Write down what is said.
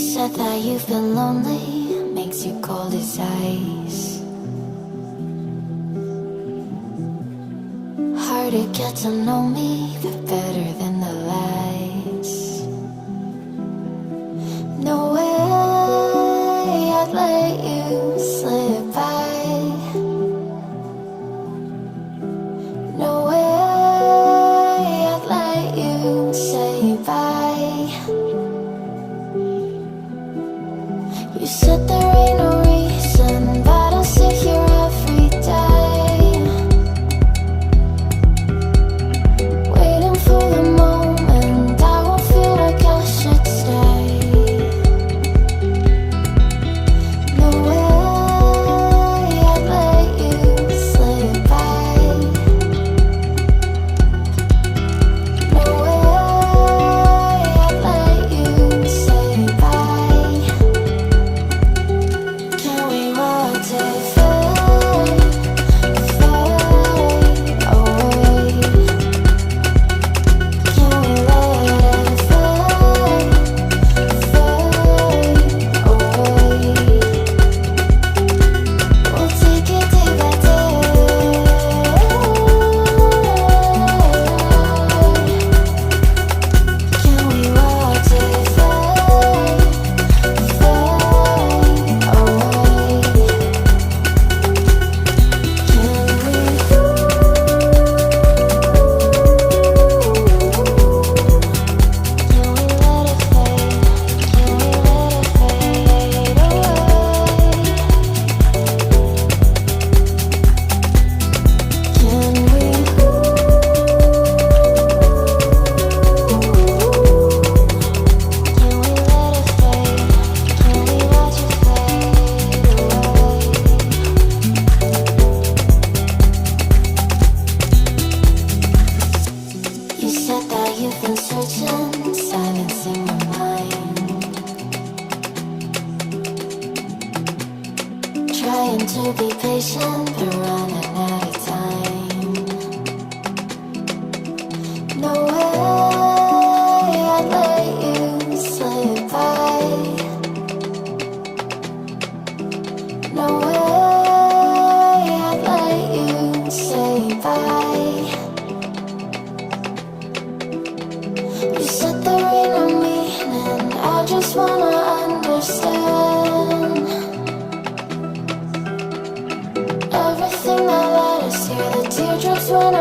said that you feel lonely, makes you cold as ice. Hard to get to know me, but better than the lies. No way I'd let you slip by. No way I'd let you say bye. You said there ain't no reason, but I'll sit here every day, waiting for the moment I won't feel like I should stay. No way I'd let you slip by. No way I'd let you say bye. Can we watch it fade, fade away? Can we let it fade, fade away? We'll take it day by day. Can we watch it fade, fade away? You said that you've been searching, silencing your mind, trying to be patient, but running out of time. No way I'd let you slip by. No way I'd let you say bye. You said there ain't no meaning, I just wanna understand everything that led us here, the teardrops when I